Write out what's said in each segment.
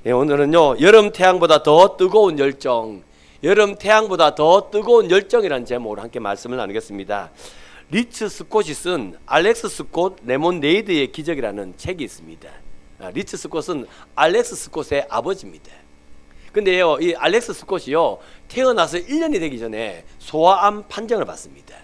예, 오늘은요, 여름 태양보다 더 뜨거운 열정, 여름 태양보다 더 뜨거운 열정이라는 제목으로 함께 말씀을 나누겠습니다. 리츠 스콧이 쓴 알렉스 스콧 레모네이드의 기적이라는 책이 있습니다. 리츠 스콧은 알렉스 스콧의 아버지입니다. 근데요, 이 알렉스 스콧이요, 태어나서 1년이 되기 전에 소아암 판정을 받습니다.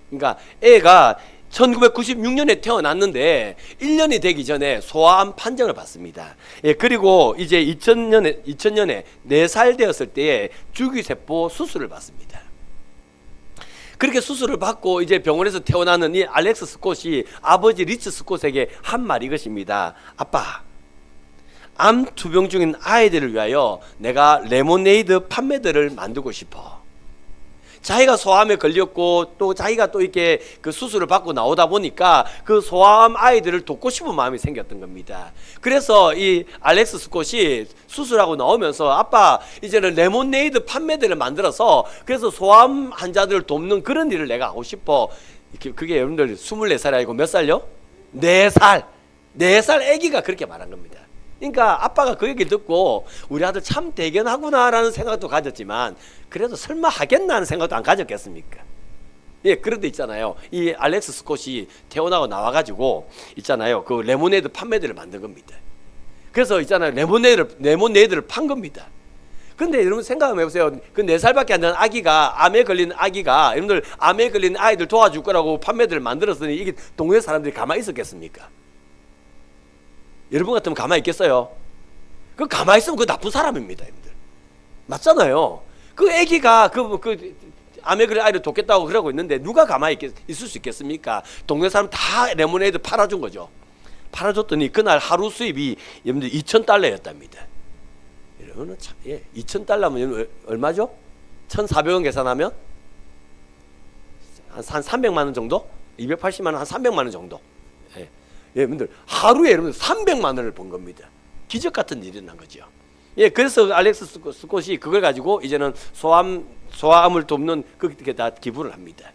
그러니까 애가 1996년에 태어났는데 1년이 되기 전에 소아암 판정을 받습니다. 예, 그리고 이제 2000년에 4살 되었을 때에 주기세포 수술을 받습니다. 그렇게 수술을 받고 이제 병원에서 태어나는 이 알렉스 스콧이 아버지 리츠 스콧에게 한 말이 이것입니다. 아빠, 암 투병 중인 아이들을 위하여 내가 레모네이드 판매들을 만들고 싶어. 자기가 소아암에 걸렸고 또 자기가 또 이렇게 그 수술을 받고 나오다 보니까 그 소아암 아이들을 돕고 싶은 마음이 생겼던 겁니다. 그래서 이 알렉스 스콧이 수술하고 나오면서 아빠, 이제는 레모네이드 판매들을 만들어서 그래서 소아암 환자들을 돕는 그런 일을 내가 하고 싶어. 그게 여러분들 24살이 아니고 몇 살요? 4살. 4살 아기가 그렇게 말한 겁니다. 그러니까 아빠가 그 얘기 듣고 우리 아들 참 대견하구나라는 생각도 가졌지만 그래도 설마 하겠나 하는 생각도 안 가졌겠습니까? 예, 그런 데 있잖아요. 이 알렉스 스콧이 태어나고 나와가지고 있잖아요. 그 레모네이드 판매들을 만든 겁니다. 그래서 있잖아요. 레모네이드를 판 겁니다. 근데 여러분 생각 한번 해보세요. 그 4살밖에 안 되는 아기가, 암에 걸린 아기가, 여러분들 암에 걸린 아이들 도와줄 거라고 판매들을 만들었으니 이게 동네 사람들이 가만히 있었겠습니까? 여러분 같으면 가만히 있겠어요? 그 가만히 있으면 그 나쁜 사람입니다, 여러분들. 맞잖아요. 그 애기가 암에 걸린 아이를 돕겠다고 그러고 있는데 누가 가만히 있을 수 있겠습니까? 동네 사람 다 레모네이드 팔아준 거죠. 팔아줬더니 그날 하루 수입이 여러분들 $2,000였답니다. 여러분은 참, 예, $2,000면 얼마죠? 1,400원 계산하면 한 300만 원 정도? 280만 원, 한 300만 원 정도. 예. 여러분들 하루에 여러분들 300만 원을 번 겁니다. 기적 같은 일이 난 거죠. 예, 그래서 알렉스 스콧이 그걸 가지고 이제는 소아암을 돕는 그렇게 다 기부를 합니다.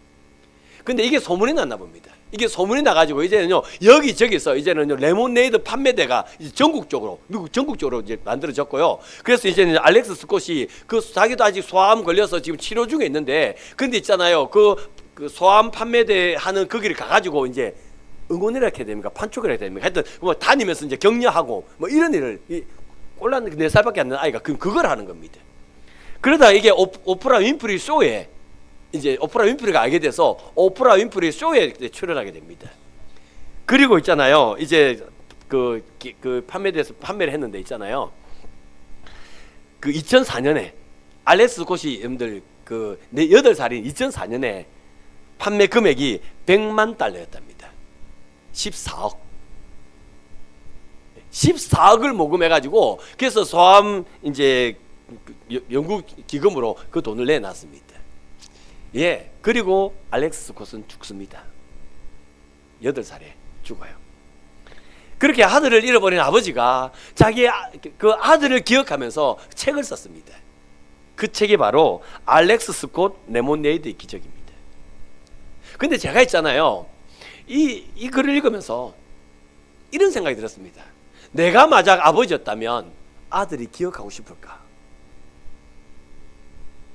근데 이게 소문이 났나 봅니다. 이게 소문이 나가지고 이제는요, 여기저기서 이제는요, 레모네이드 판매대가 이제 전국적으로, 미국 전국적으로 이제 만들어졌고요. 그래서 이제는 알렉스 스콧이 자기도 아직 소아암 걸려서 지금 치료 중에 있는데, 근데 있잖아요, 그 소아암 판매대 하는 거기를 가가지고 이제 응원이라 해야 됩니까? 판촉이라 해야 됩니까? 하여튼 뭐 다니면서 이제 격려하고 뭐 이런 일을 꼴랑 4살밖에 안 되는 아이가 그걸 하는 겁니다. 그러다 이게 오프라 윈프리 쇼에 이제 오프라 윈프리가 알게 돼서 오프라 윈프리 쇼에 출연하게 됩니다. 그리고 있잖아요, 이제 그 판매대에서 판매를 했는데 있잖아요, 그 2004년에 알렉스 스콧이 여러분들 그 8살인 2004년에 판매 금액이 $1,000,000였답니다. 14억을 모금해가지고 그래서 소아암 이제 연구 기금으로 그 돈을 내놨습니다. 예, 그리고 알렉스 스콧은 죽습니다. 8살에 죽어요. 그렇게 아들을 잃어버린 아버지가 자기 그 아들을 기억하면서 책을 썼습니다. 그 책이 바로 알렉스 스콧 레모네이드의 기적입니다. 근데 제가 있잖아요, 이 글을 읽으면서 이런 생각이 들었습니다. 내가 만약 아버지였다면 아들이 기억하고 싶을까?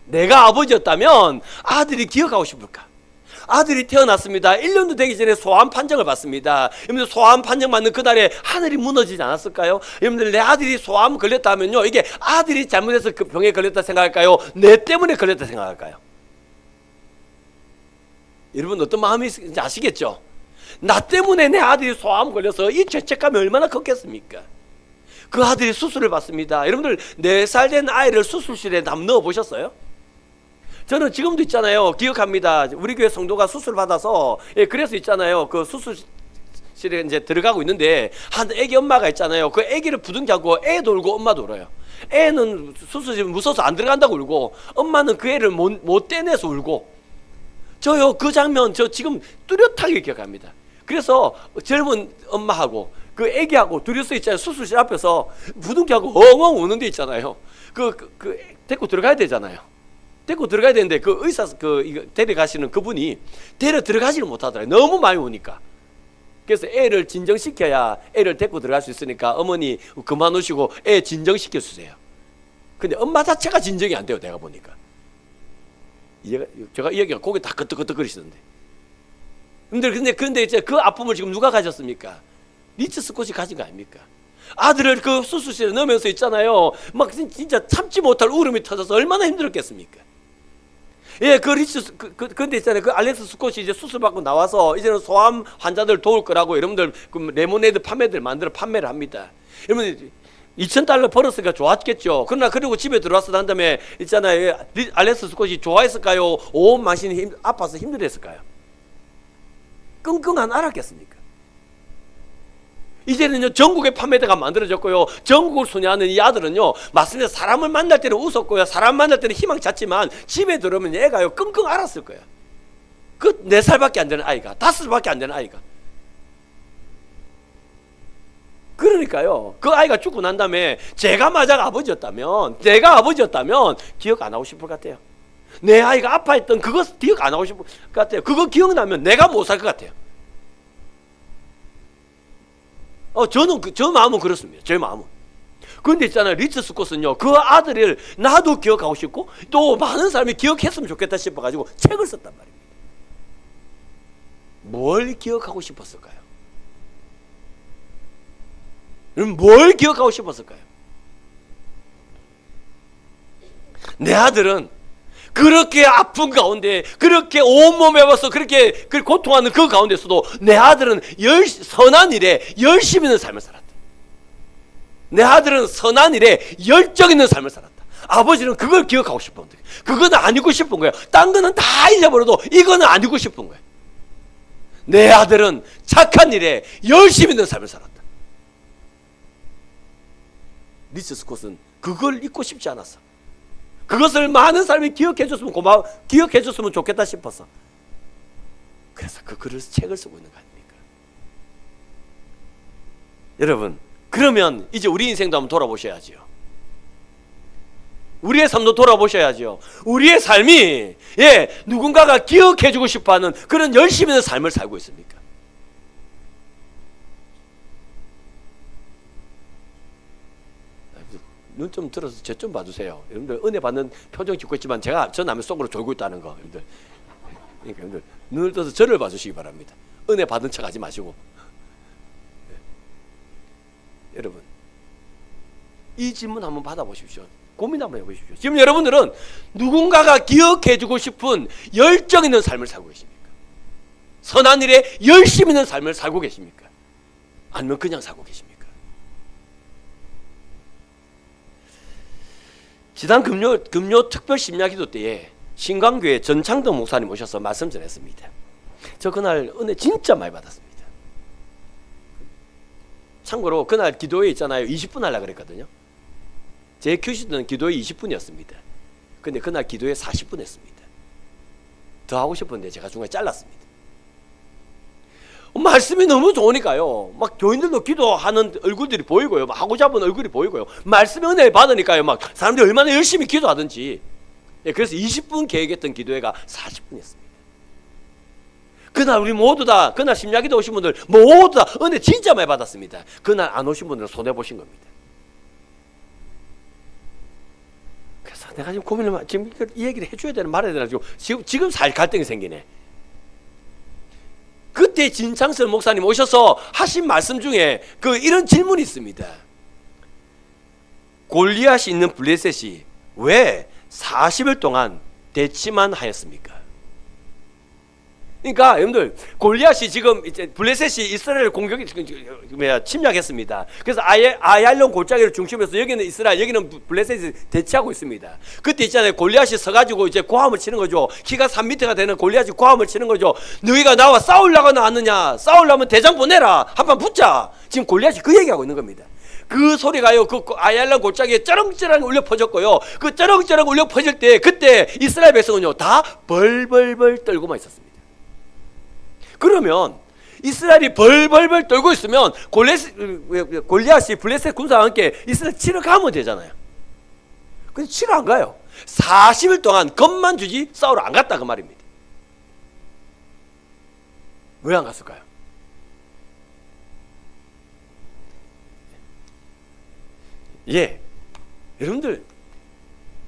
내가 아버지였다면 아들이 기억하고 싶을까? 아들이 태어났습니다. 1년도 되기 전에 소아암 판정을 받습니다. 여러분들 소아암 판정 받는 그날에 하늘이 무너지지 않았을까요? 여러분들 내 아들이 소아암 걸렸다 하면요, 이게 아들이 잘못해서 그 병에 걸렸다 생각할까요? 내 때문에 걸렸다 생각할까요? 여러분 어떤 마음인지 아시겠죠? 나 때문에 내 아들이 소아암 걸려서 이 죄책감이 얼마나 컸겠습니까? 그 아들이 수술을 받습니다. 여러분들 4살 된 아이를 수술실에 넣어 보셨어요? 저는 지금도 있잖아요, 기억합니다. 우리 교회 성도가 수술 받아서, 예, 그래서 있잖아요, 그 수술실에 이제 들어가고 있는데 한 애기 엄마가 있잖아요. 그 애기를 부둥켜 안고 애도 울고 엄마도 울어요. 애는 수술실 무서워서 안 들어간다고 울고 엄마는 그 애를 못 떼내서 울고. 저요, 그 장면 저 지금 뚜렷하게 기억합니다. 그래서 젊은 엄마하고 그 애기하고 둘이서 있잖아요, 수술실 앞에서 부둥켜하고 엉엉 우는 데 있잖아요. 데리고 들어가야 되잖아요. 데리고 들어가야 되는데 그 의사 이거 데려가시는 그분이 데려 들어가지를 못하더라고요. 너무 많이 우니까. 그래서 애를 진정시켜야 애를 데리고 들어갈 수 있으니까 어머니 그만 오시고 애 진정시켜 주세요. 근데 엄마 자체가 진정이 안 돼요. 내가 보니까. 제가 이 얘기가 고개 다 끄덕끄덕거리시던데. 근데 이제 그 아픔을 지금 누가 가졌습니까? 리츠 스콧이 가진 거 아닙니까? 아들을 그 수술실에 넣으면서 있잖아요. 막 진짜 참지 못할 울음이 터져서 얼마나 힘들었겠습니까? 예, 그 리츠, 근데 있잖아요. 그 알렉스 스콧이 이제 수술받고 나와서 이제는 소아암 환자들 도울 거라고 여러분들 그 레모네이드 판매들 만들어 판매를 합니다. 여러분, $2,000 벌었으니까 좋았겠죠. 그러나 그리고 집에 들어와서 난 다음에 있잖아요. 알렉스 스콧이 좋아했을까요? 온 만신이 아파서 힘들었을까요? 끙끙 안 앓았겠습니까? 이제는요, 전국에 판매대가 만들어졌고요. 전국을 순회하는 이 아들은요, 맞습니다. 사람을 만날 때는 웃었고요. 사람 만날 때는 희망 찼지만 집에 들어오면 얘가요, 끙끙 앓았을 거예요. 그 4살밖에 안 되는 아이가, 5살밖에 안 되는 아이가. 그러니까요, 그 아이가 죽고 난 다음에 제가 만약 아버지였다면, 내가 아버지였다면 기억 안 하고 싶을 것 같아요. 내 아이가 아파했던 그거 기억 안 하고 싶을 것 같아요. 그거 기억나면 내가 못 살 것 같아요. 저는 저 마음은 그렇습니다. 제 마음은. 그런데 있잖아요, 리츠 스콧은요, 그 아들을 나도 기억하고 싶고 또 많은 사람이 기억했으면 좋겠다 싶어가지고 책을 썼단 말입니다. 뭘 기억하고 싶었을까요? 뭘 기억하고 싶었을까요? 내 아들은 그렇게 아픈 가운데, 그렇게 온몸에 와서 그렇게 고통하는 그 가운데서도 내 아들은 선한 일에 열심 있는 삶을 살았다. 내 아들은 선한 일에 열정 있는 삶을 살았다. 아버지는 그걸 기억하고 싶었는데, 그거는 안 잊고 싶은 거예요. 딴 거는 다 잊어버려도 이거는 안 잊고 싶은 거예요. 내 아들은 착한 일에 열심 있는 삶을 살았다. 리츠 스콧은 그걸 잊고 싶지 않았어. 그것을 많은 사람이 기억해줬으면 기억해줬으면 좋겠다 싶어서. 그래서 그 글을 책을 쓰고 있는 거 아닙니까? 여러분, 그러면 이제 우리 인생도 한번 돌아보셔야지요. 우리의 삶도 돌아보셔야죠. 우리의 삶이 누군가가 기억해주고 싶어하는 그런 열심 있는 삶을 살고 있습니까? 눈 좀 들어서 저 좀 봐주세요. 여러분들 은혜 받는 표정 짓고 있지만 제가 저 남의 속으로 졸고 있다는 거. 여러분들, 그러니까 여러분들 눈을 떠서 저를 봐주시기 바랍니다. 은혜 받은 척 하지 마시고. 여러분, 이 질문 한번 받아보십시오. 고민 한번 해보십시오. 지금 여러분들은 누군가가 기억해주고 싶은 열정 있는 삶을 살고 계십니까? 선한 일에 열심 있는 삶을 살고 계십니까? 아니면 그냥 살고 계십니까? 지난 금요 특별 심야기도 때에 신광교회 전창덕 목사님 오셔서 말씀 전했습니다. 저 그날 은혜 진짜 많이 받았습니다. 참고로 그날 기도회 있잖아요. 20분 하려고 그랬거든요. 제 큐시드는 기도회 20분이었습니다. 근데 그날 기도회 40분 했습니다. 더 하고 싶었는데 제가 중간에 잘랐습니다. 말씀이 너무 좋으니까요. 막 교인들도 기도하는 얼굴들이 보이고요. 막 하고 잡은 얼굴이 보이고요. 말씀의 은혜를 받으니까요. 막 사람들이 얼마나 열심히 기도하든지. 그래서 20분 계획했던 기도회가 40분이었습니다. 그날 우리 모두 다, 그날 심야기도 오신 분들 모두 다 은혜 진짜 많이 받았습니다. 그날 안 오신 분들은 손해보신 겁니다. 그래서 내가 지금 고민을, 지금 이 얘기를 해줘야 되나 말아야 되나 지금 살 갈등이 생기네. 그때 진창설 목사님 오셔서 하신 말씀 중에 이런 질문이 있습니다. 골리앗이 있는 블레셋이 왜 40일 동안 대치만 하였습니까? 그러니까 여러분들, 골리앗이 지금 이제 블레셋이 이스라엘 공격이 침략했습니다. 그래서 아얄론 골짜기를 중심으로 여기는 이스라엘, 여기는 블레셋이 대치하고 있습니다. 그때 있잖아요, 골리앗이 서가지고 이제 고함을 치는 거죠. 키가 3m가 되는 골리앗이 고함을 치는 거죠. 너희가 나와 싸우려고 나왔느냐? 싸우려면 대장 보내라. 한판 붙자. 지금 골리앗이 그 얘기하고 있는 겁니다. 그 소리가요, 그 아얄론 골짜기에 쩌렁쩌렁 울려 퍼졌고요. 그 쩌렁쩌렁 울려 퍼질 때 그때 이스라엘 백성은요 다 벌벌벌 떨고만 있었습니다. 그러면 이스라엘이 벌벌벌 떨고 있으면 골리앗이 블레셋 군사와 함께 이스라엘 치러 가면 되잖아요. 근데 치러 안 가요. 40일 동안 겁만 주지 싸우러 안 갔다 그 말입니다. 왜 안 갔을까요? 예, 여러분들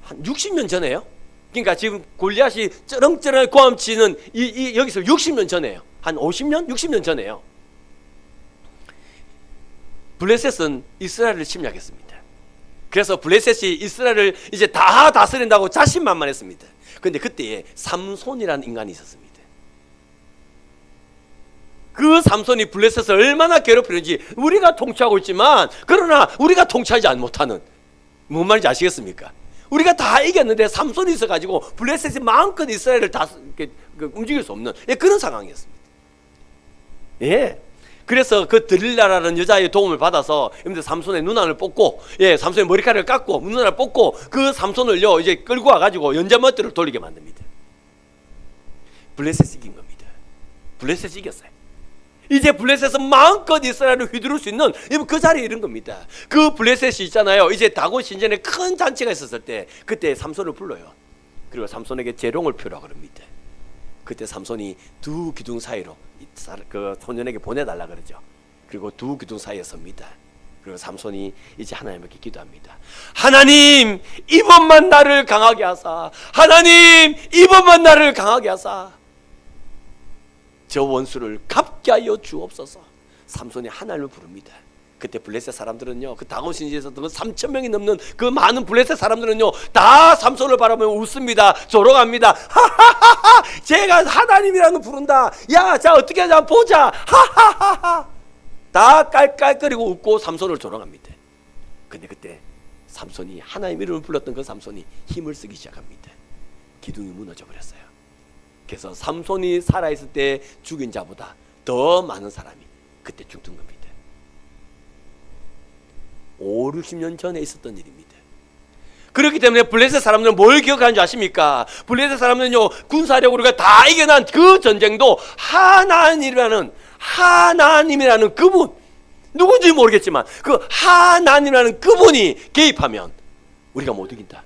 한 60년 전에요. 그러니까 지금 골리앗이 쩌렁쩌렁 고함치는 여기서 60년 전에요. 한 50년, 60년 전에요. 블레셋은 이스라엘을 침략했습니다. 그래서 블레셋이 이스라엘을 이제 다 다스린다고 자신만만했습니다. 그런데 그때에 삼손이라는 인간이 있었습니다. 그 삼손이 블레셋을 얼마나 괴롭히는지 우리가 통치하고 있지만, 그러나 우리가 통치하지 못하는, 뭔 말인지 아시겠습니까? 우리가 다 이겼는데 삼손이 있어가지고 블레셋이 마음껏 이스라엘을 다 움직일 수 없는 그런 상황이었습니다. 예. 그래서 그 들릴라라는 여자의 도움을 받아서 여러분들 삼손의 눈알을 뽑고, 예, 삼손의 머리카락을 깎고 눈알을 뽑고 그 삼손을요 이제 끌고 와가지고 연자머리를 돌리게 만듭니다. 블레셋이 이긴 겁니다. 블레셋이 이겼어요. 이제 블레셋은 마음껏 이스라엘을 휘두를 수 있는 그 자리에 이른 겁니다. 그 블레셋이 있잖아요. 이제 다곤 신전에 큰 잔치가 있었을 때 그때 삼손을 불러요. 그리고 삼손에게 재롱을 표라 그럽니다. 그때 삼손이 두 기둥 사이로 그 소년에게 보내달라 그러죠. 그리고 두 기둥 사이에 섭니다. 그리고 삼손이 이제 하나님께 기도합니다. 하나님, 이번만 나를 강하게 하사. 하나님, 이번만 나를 강하게 하사. 저 원수를 갚게 하여 주옵소서. 삼손이 하나님을 부릅니다. 그때 블레셋 사람들은요, 그 다곤 신지에서 3,000명이 넘는 그 많은 블레셋 사람들은요 다 삼손을 바라보며 웃습니다. 조롱합니다. 하하하하, 제가 하나님이라는 부른다. 야, 자 어떻게 하자 보자. 하하하하. 다 깔깔거리고 웃고 삼손을 조롱합니다. 근데 그때 삼손이 하나님 이름을 불렀던 그 삼손이 힘을 쓰기 시작합니다. 기둥이 무너져 버렸어요. 그래서 삼손이 살아있을 때 죽인 자보다 더 많은 사람이 그때 죽던 겁니다. 5, 60년 전에 있었던 일입니다. 그렇기 때문에 블레셋 사람들은 뭘 기억하는 줄 아십니까? 블레셋 사람들은요, 군사력으로 다 이겨난 그 전쟁도 하나님이라는 그분, 누군지 모르겠지만 그 하나님이라는 그분이 개입하면 우리가 못 이긴다.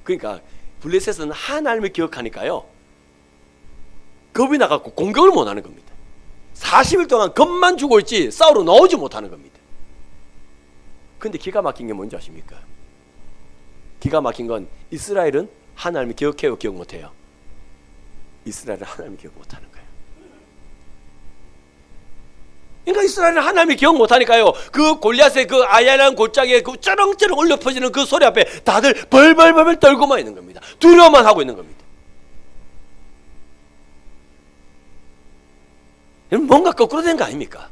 그러니까 블레셋은 하나님을 기억하니까요 겁이 나갖고 공격을 못하는 겁니다. 40일 동안 겁만 주고 있지 싸우러 나오지 못하는 겁니다. 근데 기가 막힌 게 뭔지 아십니까? 기가 막힌 건 이스라엘은 하나님을 기억해요, 기억 못해요? 이스라엘은 하나님을 기억 못하는 거예요. 그러니까 이스라엘은 하나님을 기억 못하니까요 그 골리앗의 그 아야란 골짜기에 그 쩌렁쩌렁 울려 퍼지는 그 소리 앞에 다들 벌벌벌 떨고만 있는 겁니다. 두려워만 하고 있는 겁니다. 뭔가 거꾸로 된 거 아닙니까?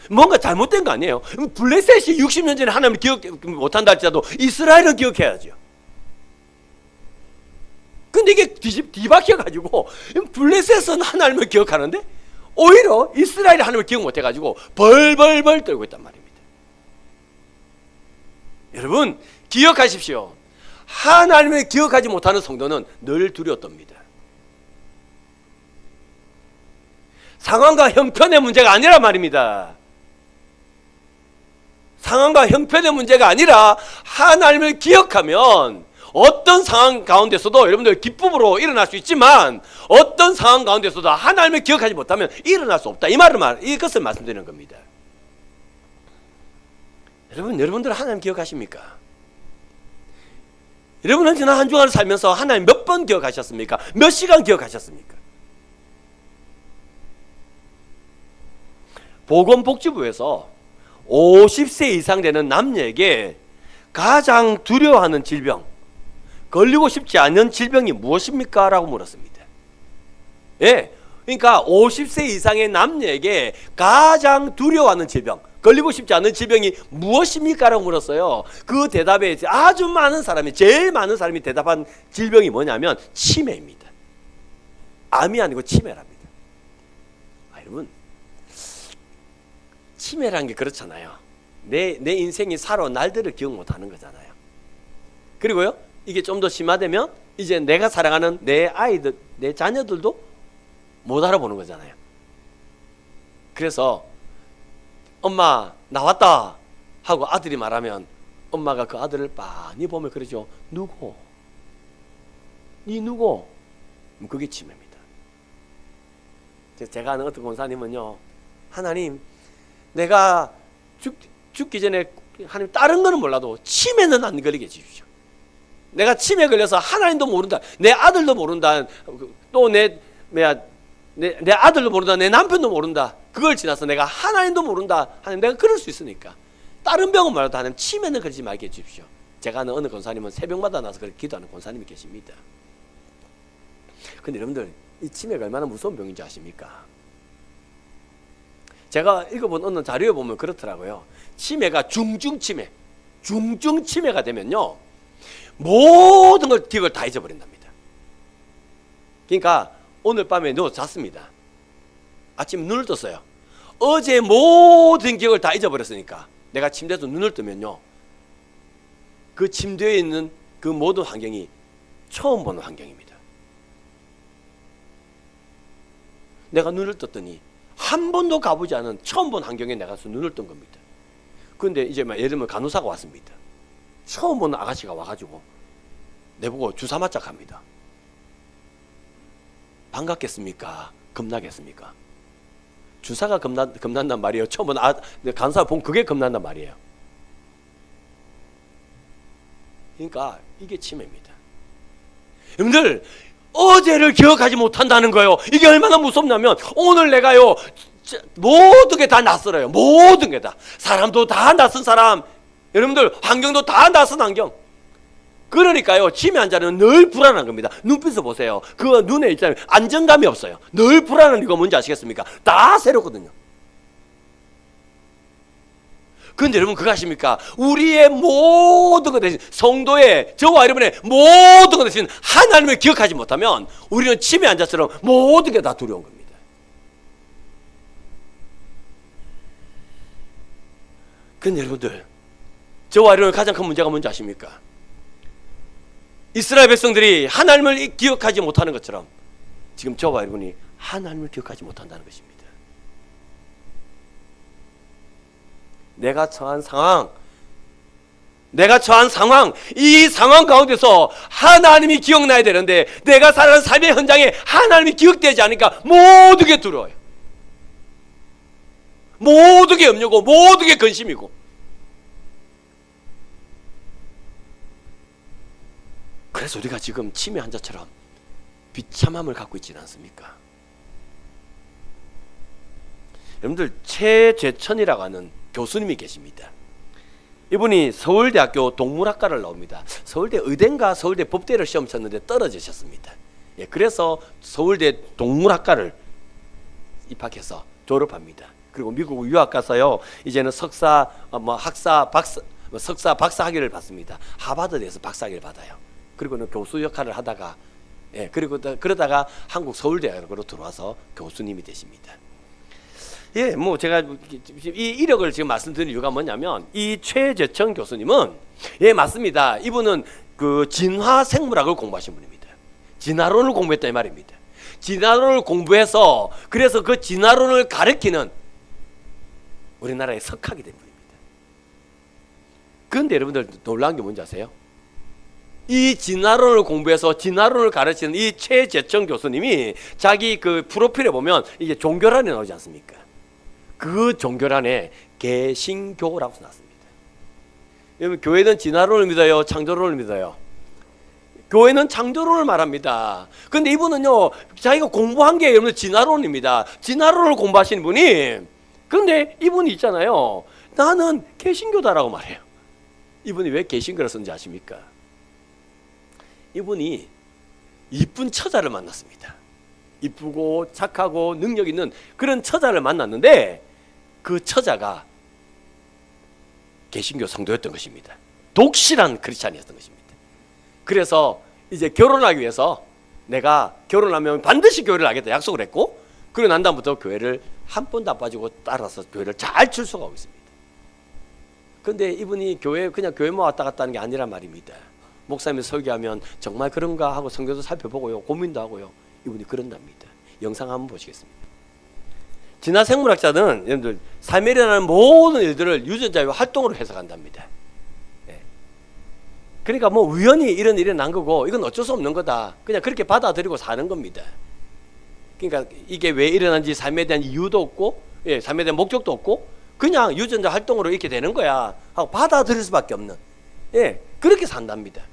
뭔가 잘못된 거 아니에요? 블레셋이 60년 전에 하나님을 기억 못한다 할지라도 이스라엘은 기억해야죠. 근데 이게 뒤바뀌어가지고 블레셋은 하나님을 기억하는데 오히려 이스라엘이 하나님을 기억 못해가지고 벌벌벌 떨고 있단 말입니다. 여러분 기억하십시오. 하나님을 기억하지 못하는 성도는 늘 두려워 떱니다. 상황과 형편의 문제가 아니라 말입니다. 상황과 형편의 문제가 아니라 하나님을 기억하면 어떤 상황 가운데서도 여러분들 기쁨으로 일어날 수 있지만 어떤 상황 가운데서도 하나님을 기억하지 못하면 일어날 수 없다. 이것을 말씀드리는 겁니다. 여러분들 하나님 기억하십니까? 여러분은 지난 한 주간을 살면서 하나님 몇 번 기억하셨습니까? 몇 시간 기억하셨습니까? 보건복지부에서 50세 이상 되는 남녀에게 가장 두려워하는 질병, 걸리고 싶지 않은 질병이 무엇입니까? 라고 물었습니다. 예, 그러니까 50세 이상의 남녀에게 가장 두려워하는 질병, 걸리고 싶지 않은 질병이 무엇입니까? 라고 물었어요. 그 대답에 아주 많은 사람이, 제일 많은 사람이 대답한 질병이 뭐냐면 치매입니다. 암이 아니고 치매랍니다. 여러분, 치매라는 게 그렇잖아요. 내 인생이 살아온 날들을 기억 못하는 거잖아요. 그리고요, 이게 좀 더 심화되면 이제 내가 사랑하는 내 아이들, 내 자녀들도 못 알아보는 거잖아요. 그래서 엄마 나왔다 하고 아들이 말하면 엄마가 그 아들을 빤히 보며 그러죠. 누구? 니 누구? 그게 치매입니다. 제가 아는 어떤 권사님은요, 하나님 내가 죽기 전에 하나님 다른 거는 몰라도 치매는 안 걸리게 해주십시오. 내가 치매 걸려서 하나님도 모른다, 내 아들도 모른다, 또 내 아들도 모른다, 내 남편도 모른다, 그걸 지나서 내가 하나님도 모른다. 하나님, 내가 그럴 수 있으니까 다른 병은 몰라도 하나님 치매는 걸리지 말게 해주십시오. 제가 아는 어느 권사님은 새벽마다 나서 그렇게 기도하는 권사님이 계십니다. 근데 여러분들, 이 치매가 얼마나 무서운 병인지 아십니까? 제가 읽어본 어느 자료에 보면 그렇더라고요. 치매가 중증 치매가 되면요, 모든 걸 기억을 다 잊어버린답니다. 그러니까 오늘 밤에 누워 잤습니다. 아침 눈을 떴어요. 어제 모든 기억을 다 잊어버렸으니까 내가 침대에서 눈을 뜨면요, 그 침대에 있는 그 모든 환경이 처음 보는 환경입니다. 내가 눈을 떴더니 한 번도 가보지 않은 처음 본 환경에 내가 눈을 뜬 겁니다. 그런데 이제 예를 들면 간호사가 왔습니다. 처음 보는 아가씨가 와가지고 내보고 주사 맞자 합니다. 반갑겠습니까? 겁나겠습니까? 주사가 겁난단 말이에요. 처음 보는 간호사 보면 그게 겁난단 말이에요. 그러니까 이게 치매입니다. 여러분들, 어제를 기억하지 못한다는 거예요. 이게 얼마나 무섭냐면, 오늘 내가요, 모든 게 다 낯설어요. 모든 게 다. 사람도 다 낯선 사람, 여러분들 환경도 다 낯선 환경. 그러니까요, 치매 환자는 늘 불안한 겁니다. 눈빛을 보세요. 그 눈에 있잖아요, 안정감이 없어요. 늘 불안한 이유가 뭔지 아시겠습니까? 다 새롭거든요. 그런데 여러분, 그거 아십니까? 우리의 모든 것 대신, 성도의 저와 여러분의 모든 것 대신 하나님을 기억하지 못하면 우리는 치매 환자처럼 모든 게 다 두려운 겁니다. 그런데 여러분들, 저와 여러분의 가장 큰 문제가 뭔지 아십니까? 이스라엘 백성들이 하나님을 기억하지 못하는 것처럼 지금 저와 여러분이 하나님을 기억하지 못한다는 것입니다. 내가 처한 상황, 이 상황 가운데서 하나님이 기억나야 되는데, 내가 살아가는 삶의 현장에 하나님이 기억되지 않으니까 모든 게 두려워요. 모든 게 염려고, 모든 게 근심이고. 그래서 우리가 지금 치매 환자처럼 비참함을 갖고 있지는 않습니까? 여러분들, 최재천이라고 하는 교수님이 계십니다. 이분이 서울대학교 동물학과를 나옵니다. 서울대 의대인가 서울대 법대를 시험 쳤는데 떨어지셨습니다. 예, 그래서 서울대 동물학과를 입학해서 졸업합니다. 그리고 미국 유학 가서요, 이제는 석사 박사 학위를 받습니다. 하버드에서 박사 학위를 받아요. 그리고는 교수 역할을 하다가, 예, 그러다가 한국 서울대학으로 들어와서 교수님이 되십니다. 예, 뭐 제가 이 이력을 지금 말씀드리는 이유가 뭐냐면, 이 최재천 교수님은, 예, 맞습니다. 이분은 그 진화 생물학을 공부하신 분입니다. 진화론을 공부했다 이 말입니다. 진화론을 공부해서 그래서 그 진화론을 가르치는 우리나라의 석학이 된 분입니다. 그런데 여러분들 놀라운 게 뭔지 아세요? 이 진화론을 공부해서 진화론을 가르치는 이 최재천 교수님이 자기 그 프로필에 보면 이게 종교란에 나오지 않습니까? 그 종교란에 개신교라고 나왔습니다. 여러분, 교회는 진화론을 믿어요? 창조론을 믿어요? 교회는 창조론을 말합니다. 그런데 이분은요, 자기가 공부한 게 여러분 진화론입니다. 진화론을 공부하시는 분이, 그런데 이분이 있잖아요, 나는 개신교다라고 말해요. 이분이 왜 개신교를 썼는지 아십니까? 이분이 이쁜 처자를 만났습니다. 이쁘고 착하고 능력 있는 그런 처자를 만났는데, 그 처자가 개신교 성도였던 것입니다. 독실한 크리스찬이었던 것입니다. 그래서 이제 결혼하기 위해서 내가 결혼하면 반드시 교회를 하겠다 약속을 했고, 그러고 난 다음부터 교회를 한 번도 안 빠지고 따라서 교회를 잘 출석하고 있습니다. 그런데 이분이 그냥 교회만 왔다 갔다 하는 게 아니란 말입니다. 목사님이 설교하면 정말 그런가 하고 성경도 살펴보고요, 고민도 하고요. 이분이 그런답니다. 영상 한번 보시겠습니다. 진화 생물학자는 여러분들 삶에 일어나는 모든 일들을 유전자의 활동으로 해석한답니다. 네. 그러니까 뭐 우연히 이런 일이 난 거고, 이건 어쩔 수 없는 거다, 그냥 그렇게 받아들이고 사는 겁니다. 그러니까 이게 왜 일어난지 삶에 대한 이유도 없고, 예, 삶에 대한 목적도 없고, 그냥 유전자 활동으로 이렇게 되는 거야 하고 받아들일 수밖에 없는, 예, 그렇게 산답니다.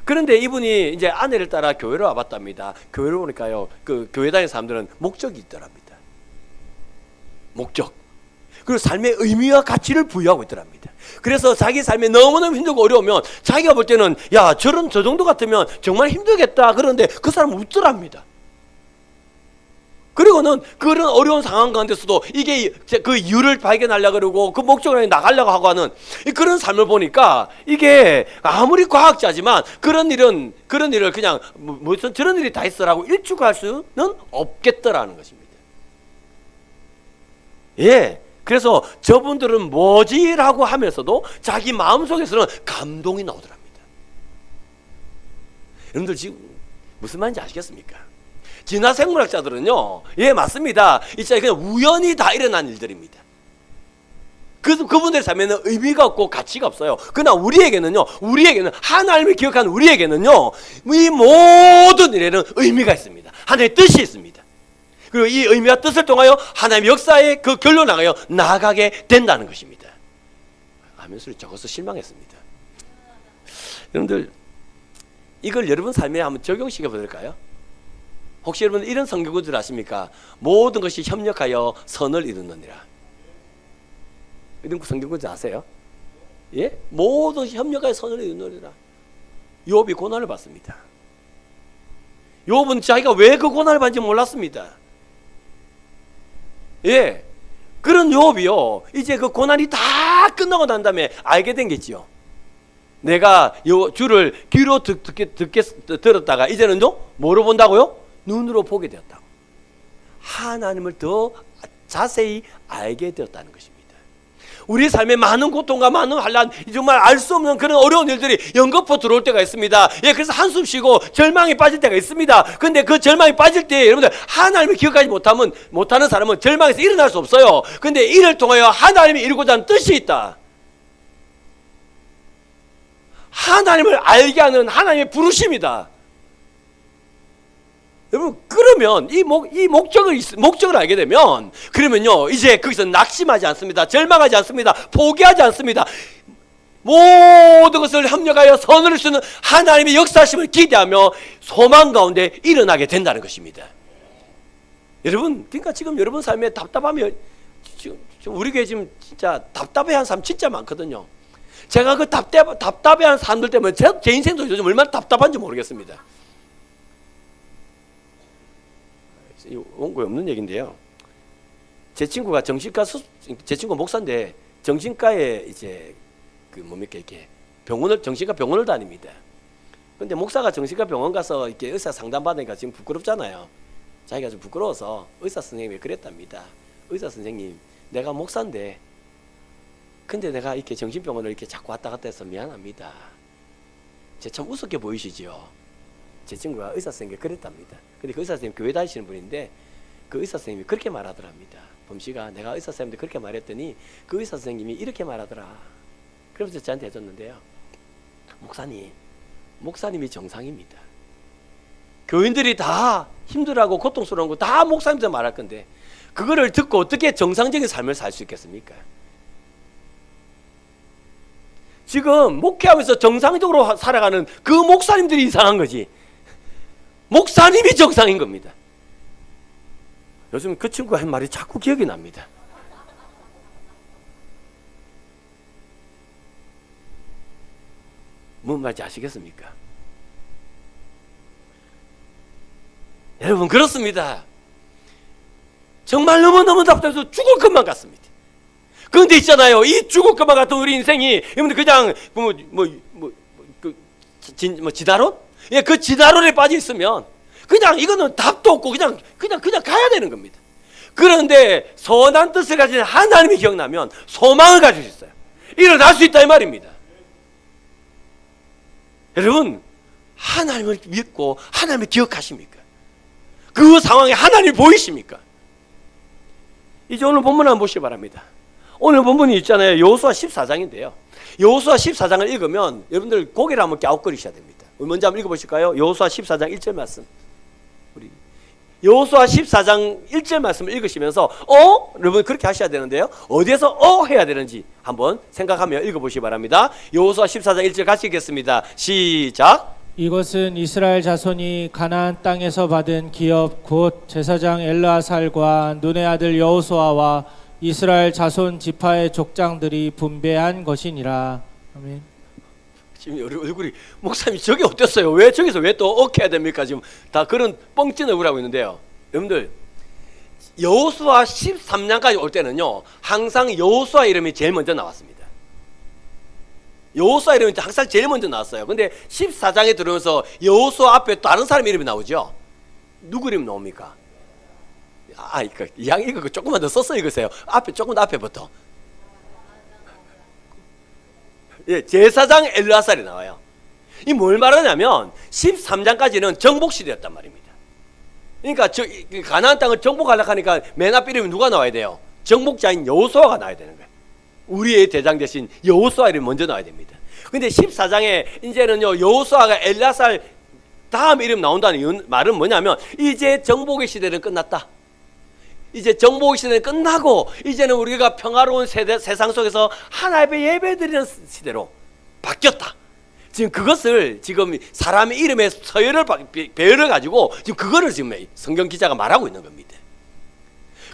그런데 이분이 이제 아내를 따라 교회로 와봤답니다. 교회로 오니까요, 그 교회 다니는 사람들은 목적이 있더랍니다. 목적. 그리고 삶의 의미와 가치를 부여하고 있더랍니다. 그래서 자기 삶에 너무너무 힘들고 어려우면 자기가 볼 때는 야, 저 정도 같으면 정말 힘들겠다. 그런데 그 사람은 웃더랍니다. 그리고는 그런 어려운 상황 가운데서도 이게 그 이유를 발견하려고 그러고 그 목적을 나가려고 하고 하는 그런 삶을 보니까 이게 아무리 과학자지만 그런 일을 그냥 무슨 저런 일이 다 있어라고 일축할 수는 없겠더라는 것입니다. 예. 그래서 저분들은 뭐지라고 하면서도 자기 마음속에서는 감동이 나오더랍니다. 여러분들 지금 무슨 말인지 아시겠습니까? 진화 생물학자들은요, 예, 맞습니다. 이제 그냥 우연히 다 일어난 일들입니다. 그분들의 삶에는 의미가 없고 가치가 없어요. 그러나 우리에게는 하나님을 기억하는 우리에게는요, 이 모든 일에는 의미가 있습니다. 하나님의 뜻이 있습니다. 그리고 이 의미와 뜻을 통하여 하나님의 역사의 그 결로 나가요 나가게 된다는 것입니다. 아멘 소리 적어서 실망했습니다. 여러분들 이걸 여러분 삶에 한번 적용시켜 볼까요? 혹시 여러분 이런 성경 구절 아십니까? 모든 것이 협력하여 선을 이루느니라. 이런 성경 구절 아세요? 예? 모든 것이 협력하여 선을 이루느니라. 욥이 고난을 받습니다. 욥은 자기가 왜 그 고난을 받는지 몰랐습니다. 예, 그런 욥이요, 이제 그 고난이 다 끝나고 난 다음에 알게 된 게지요. 내가 주를 귀로 들었다가 이제는요, 뭐로 본다고요? 눈으로 보게 되었다고. 하나님을 더 자세히 알게 되었다는 것입니다. 우리 삶에 많은 고통과 많은 환난, 정말 알 수 없는 그런 어려운 일들이 연거푸 들어올 때가 있습니다. 예, 그래서 한숨 쉬고 절망에 빠질 때가 있습니다. 그런데 그 절망에 빠질 때 여러분들 하나님을 기억하지 못하는 사람은 절망에서 일어날 수 없어요. 그런데 이를 통하여 하나님이 이루고자 하는 뜻이 있다. 하나님을 알게 하는 하나님의 부르심이다. 여러분, 그러면 이 목적을 알게 되면, 그러면요, 이제 거기서 낙심하지 않습니다. 절망하지 않습니다. 포기하지 않습니다. 모든 것을 협력하여 선을 쓰는 하나님의 역사심을 기대하며 소망 가운데 일어나게 된다는 것입니다. 여러분, 그러니까 지금 여러분 삶에 답답하면, 지금 우리 교회 지금 진짜 답답해하는 사람 진짜 많거든요. 제가 그 답답해하는 사람들 때문에 제 인생도 요즘 얼마나 답답한지 모르겠습니다. 원고에 없는 얘기인데요. 제 친구가 제 친구 목사인데 정신과에 이제 이렇게 정신과 병원을 다닙니다. 근데 목사가 정신과 병원 가서 이렇게 의사 상담 받으니까 지금 부끄럽잖아요. 자기가 좀 부끄러워서 의사 선생님이 그랬답니다. 의사 선생님, 내가 목사인데 근데 내가 이렇게 정신병원을 이렇게 자꾸 왔다 갔다 해서 미안합니다. 제 참 우습게 보이시죠? 제 친구가 의사 선생님께 그랬답니다. 근데 그 의사 선생님 교회 다니시는 분인데 그 의사 선생님이 그렇게 말하더랍니다. 범씨가 내가 의사 선생님한테 그렇게 말했더니 그 의사 선생님이 이렇게 말하더라. 그러면서 저한테 해줬는데요. 목사님이 정상입니다. 교인들이 다 힘들어하고 고통스러운 거 다 목사님들 말할 건데 그거를 듣고 어떻게 정상적인 삶을 살 수 있겠습니까? 지금 목회하면서 정상적으로 살아가는 그 목사님들이 이상한 거지. 목사님이 정상인 겁니다. 요즘 그 친구가 한 말이 자꾸 기억이 납니다. 뭔 말인지 아시겠습니까? 여러분, 그렇습니다. 정말 너무너무 답답해서 죽을 것만 같습니다. 그런데 있잖아요, 이 죽을 것만 같은 우리 인생이 여러분들 그냥 지다론? 예, 그 지다론에 빠져 있으면 그냥 이거는 답도 없고 그냥 가야 되는 겁니다. 그런데 선한 뜻을 가진 하나님이 기억나면 소망을 가질 수 있어요. 일어날 수 있다 이 말입니다. 여러분, 하나님을 믿고 하나님을 기억하십니까? 그 상황에 하나님이 보이십니까? 이제 오늘 본문 한번 보시기 바랍니다. 오늘 본문이 있잖아요. 여호수아 14장인데요. 여호수아 14장을 읽으면 여러분들 고개를 한번 갸웃거리셔야 됩니다. 먼저 한번 읽어보실까요? 여호수아 14장 1절 말씀. 우리 여호수아 14장 1절 말씀을 읽으시면서 여러분 그렇게 하셔야 되는데요. 어디에서 해야 되는지 한번 생각하며 읽어보시기 바랍니다. 여호수아 14장 1절 같이 읽겠습니다. 시작. 이것은 이스라엘 자손이 가나안 땅에서 받은 기업 곧 제사장 엘르아살과 눈의 아들 여호수아와 이스라엘 자손 지파의 족장들이 분배한 것이니라. 아멘. 지금 얼굴이 목사님 저게 어땠어요? 왜 저기서 왜 또 해야 됩니까? 지금 다 그런 뻥찐 얼굴 하고 있는데요. 여러분들 여호수아 13장까지 올 때는요 항상 여호수아 이름이 제일 먼저 나왔습니다. 여호수아 이름이 항상 제일 먼저 나왔어요. 근데 14장에 들어오면서 여호수아 앞에 다른 사람 이름이 나오죠. 누구 이름 나옵니까? 그러니까 양 이거 조금만 더 써서 읽으세요. 앞에 조금 더 앞에부터. 예, 제사장 엘르아살이 나와요. 이 뭘 말하냐면 13장까지는 정복 시대였단 말입니다. 그러니까 가나안 땅을 정복하려고 하니까 맨 앞 이름이 누가 나와야 돼요? 정복자인 여호수아가 나와야 되는 거예요. 우리의 대장 대신 여호수아 이름이 먼저 나와야 됩니다. 근데 14장에 이제는요 여호수아가 엘르아살 다음 이름 나온다는 말은 뭐냐면 이제 정복의 시대는 끝났다. 이제 정복의 시대는 끝나고 이제는 우리가 평화로운 세상 속에서 하나님의 예배드리는 시대로 바뀌었다. 지금 그것을 지금 사람의 이름의 서열을 배열을 가지고 지금 그거를 지금 성경 기자가 말하고 있는 겁니다.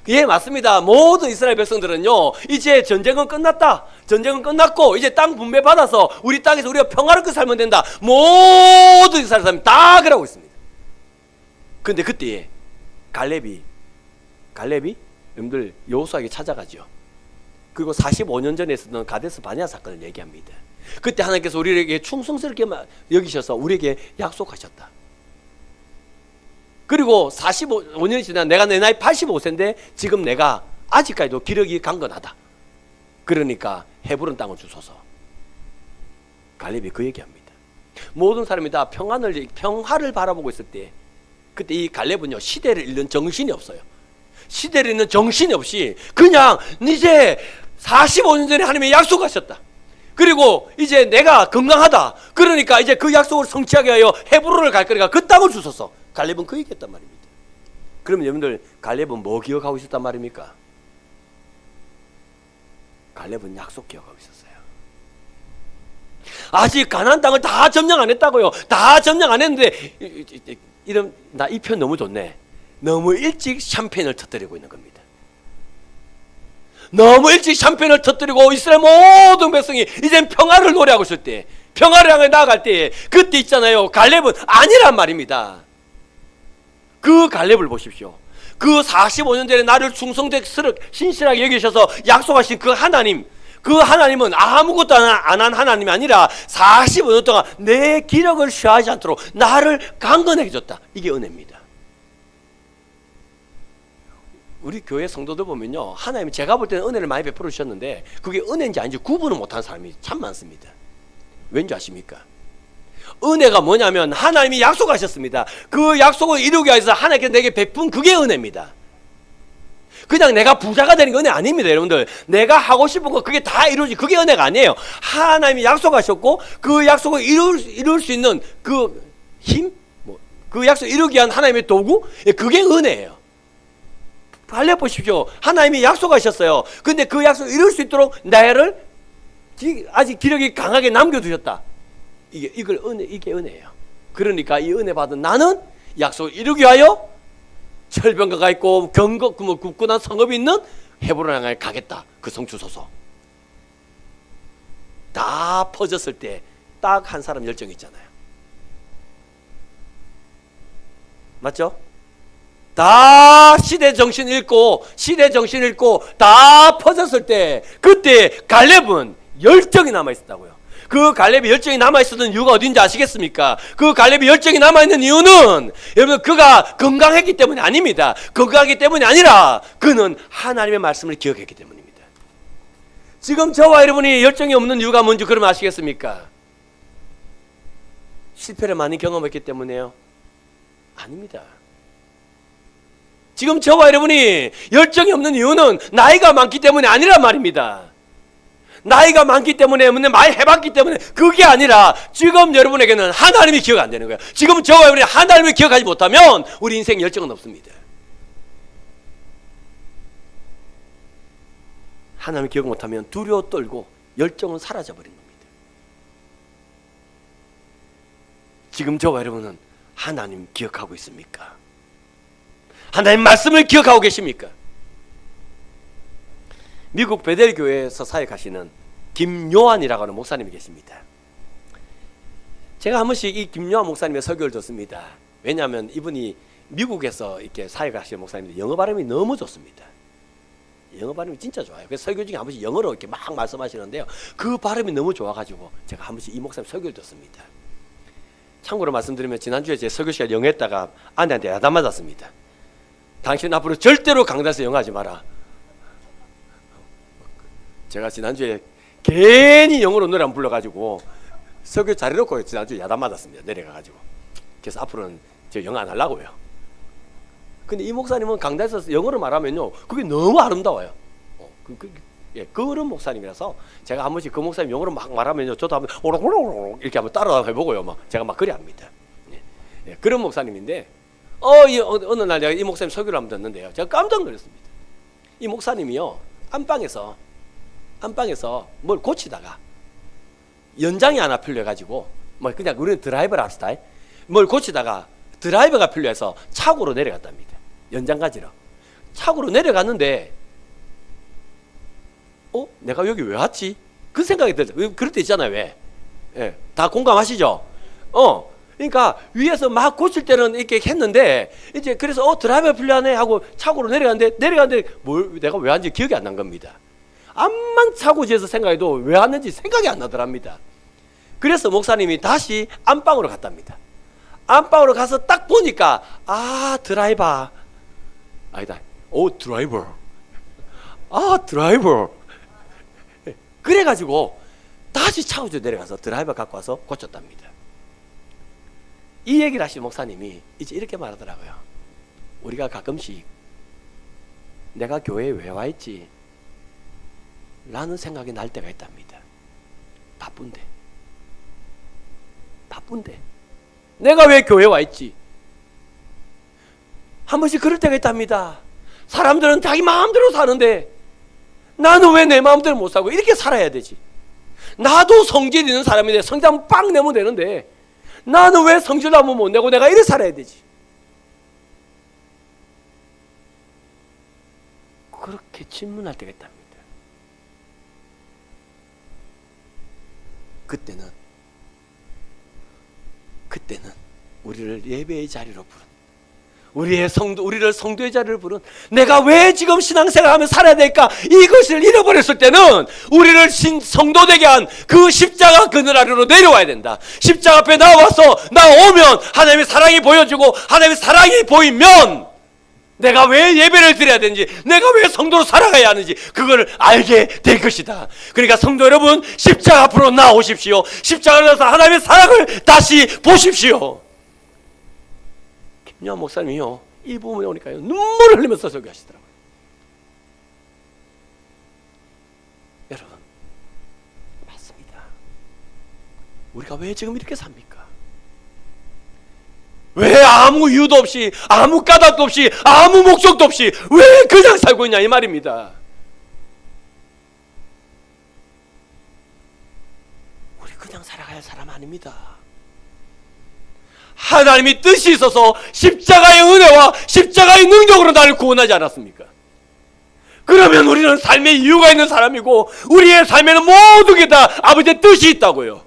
예, 맞습니다. 모든 이스라엘 백성들은요 이제 전쟁은 끝났다. 전쟁은 끝났고 이제 땅 분배 받아서 우리 땅에서 우리가 평화롭게 살면 된다. 모든 이스라엘 사람이 다 그러고 있습니다. 그런데 그때 갈렙이 여러분들 여호수아에게 찾아가죠. 그리고 45년 전에 있었던 가데스 바네아 사건을 얘기합니다. 그때 하나님께서 우리에게 충성스럽게 여기셔서 우리에게 약속하셨다. 그리고 45년이 지나 내가 내 나이 85세인데 지금 내가 아직까지도 기력이 강건하다. 그러니까 헤브론 땅을 주소서. 갈렙이 그 얘기합니다. 모든 사람이 다 평화를 바라보고 있을 때 그때 이 갈렙은요 시대를 잃는 정신이 없어요. 시대를 잃는 정신이 없이 그냥 이제 45년 전에 하나님이 약속하셨다. 그리고 이제 내가 건강하다. 그러니까 이제 그 약속을 성취하게 하여 헤브론을 갈 거니까 그 땅을 주소서. 갈렙은 그 얘기했단 말입니다. 그러면 여러분들 갈렙은 뭐 기억하고 있었단 말입니까? 갈렙은 약속 기억하고 있었어요. 아직 가나안 땅을 다 점령 안 했다고요. 다 점령 안 했는데 나 이 편 너무 좋네. 너무 일찍 샴페인을 터뜨리고 있는 겁니다. 너무 일찍 샴페인을 터뜨리고 이스라엘 모든 백성이 이젠 평화를 노래하고 있을 때, 평화를 향해 나아갈 때 그때 있잖아요. 갈렙은 아니란 말입니다. 그 갈렙을 보십시오. 그 45년 전에 나를 신실하게 여기셔서 약속하신 그 하나님은 아무것도 안 한 하나님이 아니라 45년 동안 내 기력을 취하지 않도록 나를 강건하게 해줬다. 이게 은혜입니다. 우리 교회 성도들 보면요 하나님이 제가 볼 때는 은혜를 많이 베풀어 주셨는데 그게 은혜인지 아닌지 구분을 못하는 사람이 참 많습니다. 왠지 아십니까? 은혜가 뭐냐면 하나님이 약속하셨습니다. 그 약속을 이루기 위해서 하나님께서 내게 베푼 그게 은혜입니다. 그냥 내가 부자가 되는 게 은혜 아닙니다. 여러분들 내가 하고 싶은 거 그게 다 이루어지 그게 은혜가 아니에요. 하나님이 약속하셨고 그 약속을 이룰 수 있는 그 힘? 그 약속을 이루기 위한 하나님의 도구? 그게 은혜예요. 갈렙 보십시오. 하나님이 약속하셨어요. 근데 그 약속을 이룰 수 있도록 나를 아직 기력이 강하게 남겨두셨다. 이게 은혜예요. 그러니까 이 은혜 받은 나는 약속을 이루기 위하여 철병가가 있고 굳건한 성읍이 있는 헤브론 향해 가겠다. 그 성 주소서. 다 퍼졌을 때 딱 한 사람 열정이 있잖아요. 맞죠? 다 시대 정신 잃고 다 퍼졌을 때 그때 갈렙은 열정이 남아있었다고요. 그 갈렙이 열정이 남아있었던 이유가 어딘지 아시겠습니까? 그 갈렙이 열정이 남아있는 이유는 여러분 그가 건강했기 때문이 아닙니다. 건강하기 때문이 아니라 그는 하나님의 말씀을 기억했기 때문입니다. 지금 저와 여러분이 열정이 없는 이유가 뭔지 그러면 아시겠습니까? 실패를 많이 경험했기 때문에요? 아닙니다. 지금 저와 여러분이 열정이 없는 이유는 나이가 많기 때문이 아니란 말입니다. 나이가 많기 때문에 많이 해봤기 때문에 그게 아니라 지금 여러분에게는 하나님이 기억 안 되는 거예요. 지금 저와 여러분이 하나님을 기억하지 못하면 우리 인생 열정은 없습니다. 하나님을 기억 못하면 두려워 떨고 열정은 사라져버린 겁니다. 지금 저와 여러분은 하나님 기억하고 있습니까? 하나님 말씀을 기억하고 계십니까? 미국 베델 교회에서 사역하시는 김요한이라고 하는 목사님이 계십니다. 제가 한 번씩 이 김요한 목사님의 설교를 듣습니다. 왜냐하면 이분이 미국에서 이렇게 사역하시는 목사님인데 영어 발음이 너무 좋습니다. 영어 발음이 진짜 좋아요. 그래서 설교 중에 한 번씩 영어로 이렇게 막 말씀하시는데요. 그 발음이 너무 좋아가지고 제가 한 번씩 이 목사님 설교를 듣습니다. 참고로 말씀드리면 지난주에 제 설교 시간 영어 했다가 아내한테 야단 맞았습니다. 당신 앞으로 절대로 강단에서 영어 하지 마라. 제가 지난주에 괜히 영어로 노래 안 불러가지고 설교 잘해놓고 지난주에 야단 맞았습니다. 내려가가지고. 그래서 앞으로는 저 영어 안 하려고요. 근데 이 목사님은 강단에서 영어로 말하면요 그게 너무 아름다워요. 그런 목사님이라서 제가 한 번씩 그 목사님 영어로 막 말하면요 저도 한번 오락오락 이렇게 한번 따라 해보고요. 제가 막 그래 합니다. 그런 목사님인데 어느 날 내가 이 목사님 설교를 한번 듣는데요. 제가 깜짝 놀랐습니다. 이 목사님이요 안방에서 뭘 고치다가 연장이 하나 필요해가지고 그냥 우리는 드라이버를 할 스타일 뭘 고치다가 드라이버가 필요해서 차고로 내려갔답니다. 연장 가지러 차고로 내려갔는데 내가 여기 왜 왔지? 그 생각이 들어요. 그럴 때 있잖아요. 왜? 예, 다 공감하시죠? 그러니까 위에서 막 고칠 때는 이렇게 했는데 이제 그래서 드라이버 필요하네 하고 차고로 내려갔는데 내가 왜 왔는지 기억이 안 난 겁니다. 암만 차고지에서 생각해도 왜 왔는지 생각이 안 나더랍니다. 그래서 목사님이 다시 안방으로 갔답니다. 안방으로 가서 딱 보니까 드라이버 아니다. 드라이버 드라이버 그래가지고 다시 차고지에 내려가서 드라이버 갖고 와서 고쳤답니다. 이 얘기를 하신 목사님이 이제 이렇게 말하더라고요. 우리가 가끔씩 내가 교회에 왜 와 있지? 라는 생각이 날 때가 있답니다. 바쁜데 내가 왜 교회에 와 있지? 한 번씩 그럴 때가 있답니다. 사람들은 자기 마음대로 사는데 나는 왜 내 마음대로 못 살고 이렇게 살아야 되지? 나도 성질 있는 사람인데 성질 한번 빵 내면 되는데 나는 왜 성질도 한번 못 내고 내가 이렇게 살아야 되지? 그렇게 질문할 때가 있답니다. 그때는 우리를 예배의 자리로 부른 우리를 성도의 자리를 부른 내가 왜 지금 신앙생활하며 살아야 될까? 이것을 잃어버렸을 때는 우리를 성도되게 한 그 십자가 그늘 아래로 내려와야 된다. 십자가 앞에 나오면 하나님의 사랑이 보여지고 하나님의 사랑이 보이면 내가 왜 예배를 드려야 되는지 내가 왜 성도로 살아가야 하는지 그걸 알게 될 것이다. 그러니까 성도 여러분 십자가 앞으로 나오십시오. 십자가로 나서 하나님의 사랑을 다시 보십시오. 김요한 목사님이요 이 부분에 오니까요 눈물을 흘리면서 설교하시더라고요. 여러분 맞습니다. 우리가 왜 지금 이렇게 삽니까? 왜 아무 이유도 없이 아무 까닭도 없이 아무 목적도 없이 왜 그냥 살고 있냐 이 말입니다. 우리 그냥 살아갈 사람 아닙니다. 하나님이 뜻이 있어서 십자가의 은혜와 십자가의 능력으로 나를 구원하지 않았습니까? 그러면 우리는 삶의 이유가 있는 사람이고 우리의 삶에는 모든 게 다 아버지의 뜻이 있다고요.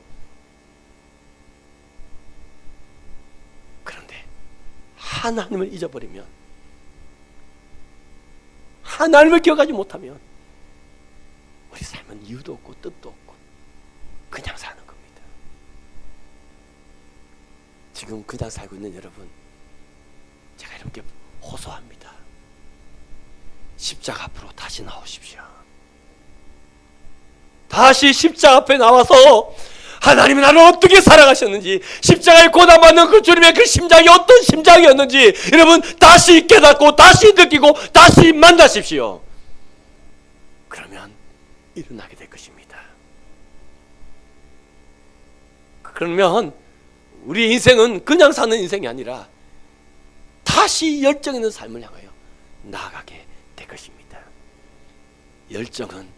그런데 하나님을 잊어버리면 하나님을 기억하지 못하면 우리 삶은 이유도 없고 뜻도 없고 그냥 사는 겁니다. 지금 그냥 살고 있는 여러분 제가 이렇게 호소합니다. 십자가 앞으로 다시 나오십시오. 다시 십자가 앞에 나와서 하나님이 나를 어떻게 살아가셨는지 십자가에 고난받는 그 주님의 그 심장이 어떤 심장이었는지 여러분 다시 깨닫고 다시 느끼고 다시 만나십시오. 그러면 일어나게 될 것입니다. 그러면 우리 인생은 그냥 사는 인생이 아니라 다시 열정 있는 삶을 향하여 나아가게 될 것입니다. 열정은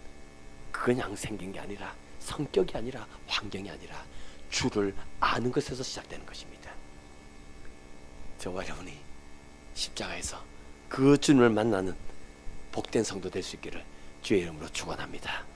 그냥 생긴 게 아니라, 성격이 아니라, 환경이 아니라 주를 아는 것에서 시작되는 것입니다. 저와 여러분이 십자가에서 그 주님을 만나는 복된 성도 될 수 있기를 주의 이름으로 축원합니다.